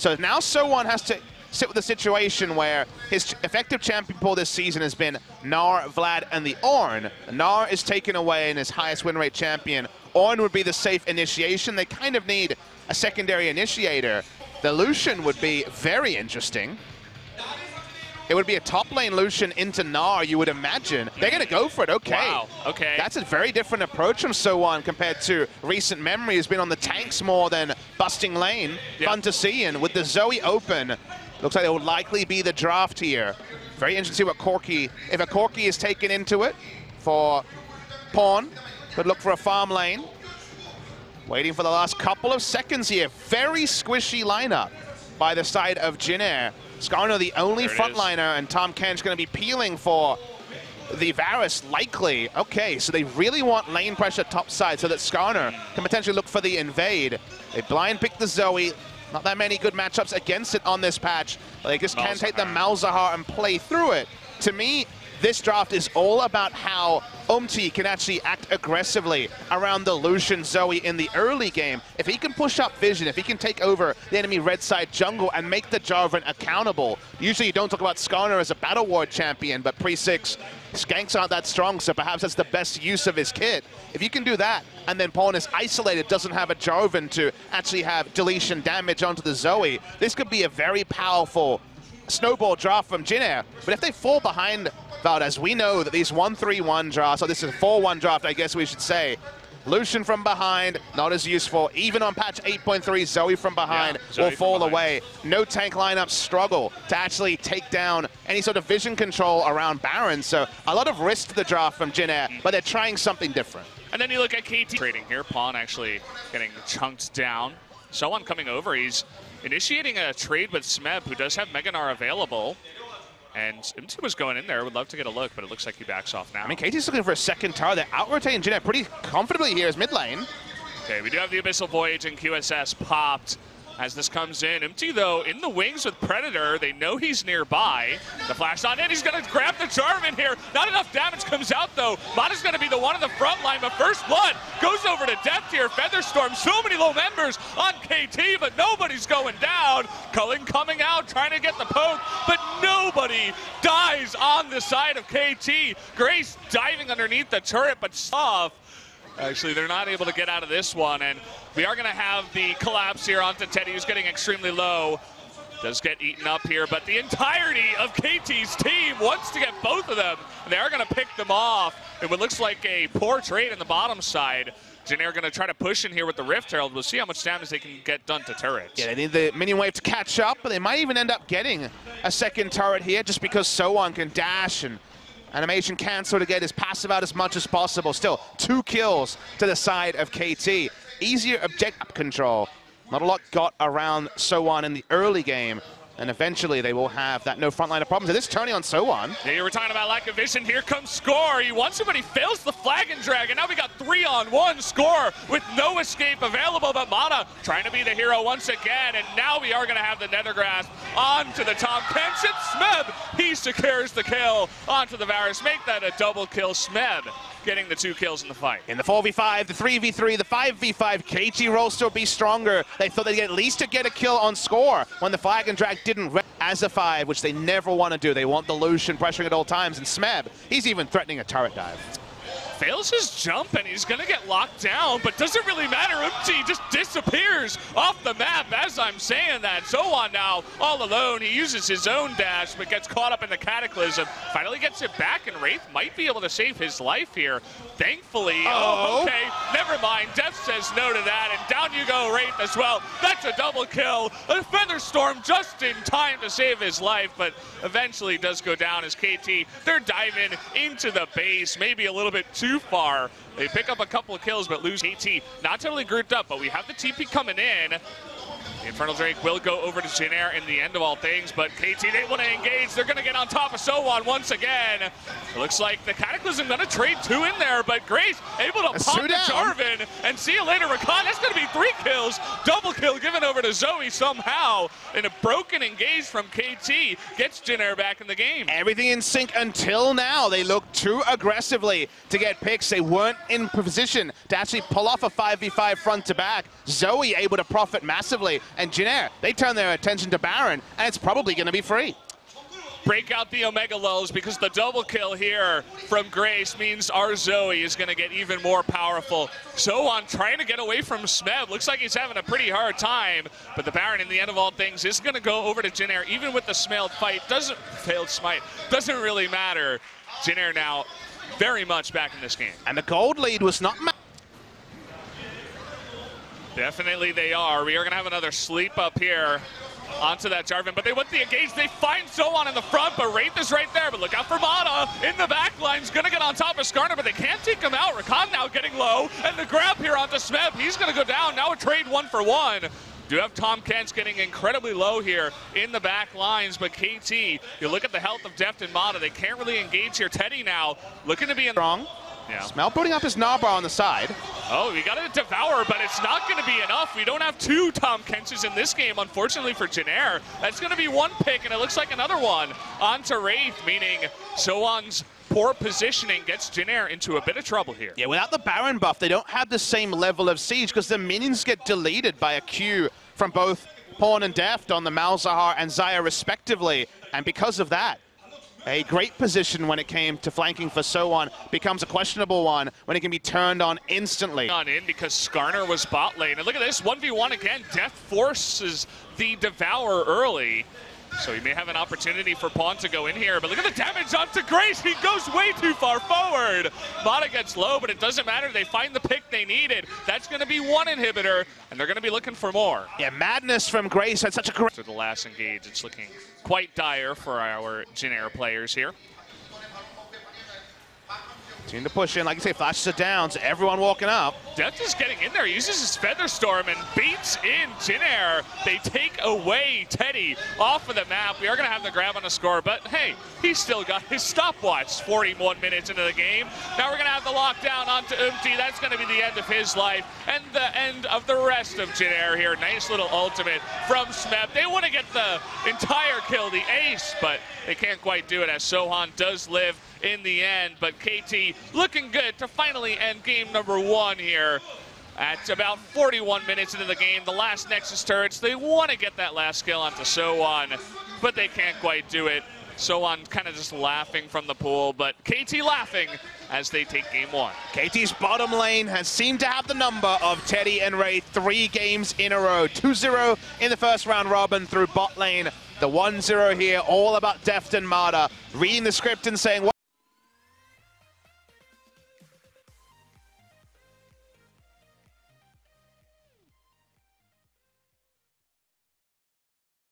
So now So1 has to sit with a situation where his effective champion pool this season has been Gnar, Vlad, and the Ornn. Gnar is taken away in his highest win rate champion. Ornn would be the safe initiation. They kind of need a secondary initiator. The Lucian would be very interesting. It would be a top lane Lucian into Gnar, you would imagine. They're going to go for it, okay. Wow, okay. That's a very different approach from So1 compared to recent memory. Has been on the tanks more than busting lane. Yep. Fun to see, and with the Zoe open, looks like it will likely be the draft here. Very interesting to see what Corki, if a Corki is taken into it for Pawn, could look for a farm lane. Waiting for the last couple of seconds here. Very squishy lineup by the side of Jin-Air. Skarner the only frontliner, and Tahm Kench going to be peeling for the Varus, likely. Okay, so they really want lane pressure top side so that Skarner can potentially look for the invade. They blind pick the Zoe. Not that many good matchups against it on this patch. But they just can't take the Malzahar and play through it. To me, this draft is all about how Umti can actually act aggressively around the Lucian Zoe in the early game. If he can push up vision, if he can take over the enemy red side jungle and make the Jarvan accountable. Usually you don't talk about Skarner as a Battle Ward champion, but pre-6 skanks aren't that strong, so perhaps that's the best use of his kit. If you can do that, and then Pawn is isolated, doesn't have a Jarvan to actually have deletion damage onto the Zoe, this could be a very powerful snowball draft from Jin-Air. But if they fall behind Valdez, we know that these 1-3-1 drafts, or this is a 4-1 draft, I guess we should say. Lucian from behind, not as useful. Even on patch 8.3, Zoe from behind will fall away. No tank lineups struggle to actually take down any sort of vision control around Baron. So a lot of risk to the draft from Jin-Air, but they're trying something different. And then you look at KT trading here. Pawn actually getting chunked down. So1 coming over, he's initiating a trade with Smeb, who does have Mega Gnar available. And Umti was going in there. Would love to get a look, but it looks like he backs off now. I mean, KT's looking for a second tower. They're out-rotating Jin-Air pretty comfortably here as mid lane. Okay, we do have the Abyssal Voyage and QSS popped as this comes in. Umti, though, in the wings with Predator. They know he's nearby. The flash on in. He's going to grab the Jarvan here. Not enough damage comes out, though. Mata's going to be the one in the front line, but First Blood goes over to Depth here. Featherstorm, so many low members on KT, but nobody's going down. Cullen coming out, trying to get the poke, but nobody dies on the side of KT. Grace diving underneath the turret, but soft. Actually, they're not able to get out of this one, and we are going to have the collapse here onto Teddy, who's getting extremely low. Does get eaten up here, but the entirety of KT's team wants to get both of them. They are going to pick them off in what looks like a poor trade in the bottom side. Jin-Air going to try to push in here with the Rift Herald. We'll see how much damage they can get done to turrets. Yeah, they need the minion wave to catch up, but they might even end up getting a second turret here just because So1 can dash and animation cancel to get his passive out as much as possible. Still, 2 kills to the side of KT. Easier objective control. Not a lot got around So1 in the early game. And eventually they will have that no frontliner problem. So this is turning on So1. Yeah, you were talking about lack of vision. Here comes Score. He wants him, but he fails the Flagon Dragon. Now we got 3-on-1 Score with no escape available. But Mata trying to be the hero once again. And now we are going to have the Nether Grasp onto the Tahm Kench. It's Smeb. He secures the kill onto the Varus. Make that a double kill. Smeb getting the 2 kills in the fight. In the 4v5, the 3v3, the 5v5, KT will still be stronger. They thought they'd at least to get a kill on Score when the Flagon Drag didn't as a 5, which they never want to do. They want the Lucian pressuring at all times, and Smeb, he's even threatening a turret dive. Fails his jump, and he's going to get locked down, but doesn't really matter. Umti just disappears off the map as I'm saying that. So1 now, all alone. He uses his own dash, but gets caught up in the Cataclysm. Finally gets it back, and Wraith might be able to save his life here. Thankfully, okay, never mind. Death says no to that, and down you go, Wraith as well. That's a double kill. A Featherstorm just in time to save his life, but eventually does go down as KT. They're diving into the base, maybe a little bit too far. They pick up a couple of kills, but lose KT. Not totally grouped up, but we have the TP coming in. The Infernal Drake will go over to Jin-Air in the end of all things, but KT, they want to engage. They're going to get on top of So1 once again. It looks like the Cataclysm going to trade 2 in there, but Grace able to pop the Jarvan, and see you later, Rakan. That's going to be 3 kills. Double kill given over to Zoe somehow. And a broken engage from KT gets Jin-Air back in the game. Everything in sync until now. They looked too aggressively to get picks. They weren't in position to actually pull off a 5v5 front to back. Zoe able to profit massively And Jin, they turn their attention to Baron, and it's probably going to be free. Break out the Omega Lulls because the double kill here from Grace means our Zoe is going to get even more powerful. Sohan trying to get away from Smeb. Looks like he's having a pretty hard time, but the Baron in the end of all things is going to go over to Jin, even with the failed smite. Doesn't really matter. Jin now very much back in this game. And the gold lead was not... Definitely they are. We are going to have another sleep up here onto that Jarvan, but they want the engage. They find Sohan in the front, but Wraith is right there. But look out for Mata in the back line. He's going to get on top of Skarner, but they can't take him out. Rakan now getting low, and the grab here onto Smeb. He's going to go down. Now a trade 1-for-1. Do have Tom Kent's getting incredibly low here in the back lines, but KT, you look at the health of Deft and Mata. They can't really engage here. Teddy now looking to be strong. Yeah. Smell putting up his Nabra on the side. Oh, we got to devour, but it's not going to be enough. We don't have two Tom Kenches in this game, unfortunately for Jin. That's going to be one pick, and it looks like another one onto Wraith, meaning Sohan's poor positioning gets Jin into a bit of trouble here. Yeah, without the Baron buff, they don't have the same level of siege because the minions get deleted by a Q from both Pawn and Deft on the Malzahar and Xayah respectively, and because of that, a great position when it came to flanking for Sohan becomes a questionable one when it can be turned on instantly. On in because Skarner was bot lane. And look at this, 1v1 again. Death forces the Devour early. So he may have an opportunity for Pawn to go in here. But look at the damage onto Grace. He goes way too far forward. Mata gets low, but it doesn't matter. They find the pick they needed. That's going to be one inhibitor, and they're going to be looking for more. Yeah, madness from Grace had such a great... After the last engage, it's looking quite dire for our Jin players here. Team to push in, like you say, flashes it down, so everyone walking up. Death is getting in there, uses his Featherstorm and beats in Jin. They take away Teddy off of the map. We are going to have the grab on the score, but hey, he's still got his stopwatch 41 minutes into the game. Now we're going to have the lockdown onto Umti. That's going to be the end of his life and the end of the rest of Jin here. Nice little ultimate from Smeb. They want to get the entire kill, the ace, but they can't quite do it as Sohan does live in the end, but KT looking good to finally end game number 1 here at about 41 minutes into the game. The last Nexus turrets, they want to get that last kill onto Sohan, but they can't quite do it. Sohan kind of just laughing from the pool, but KT laughing as they take game 1. KT's bottom lane has seemed to have the number of Teddy and Wraith 3 games in a row. 2-0 in the first round robin through bot lane. The 1-0 here, all about Deft and Mata, reading the script and saying,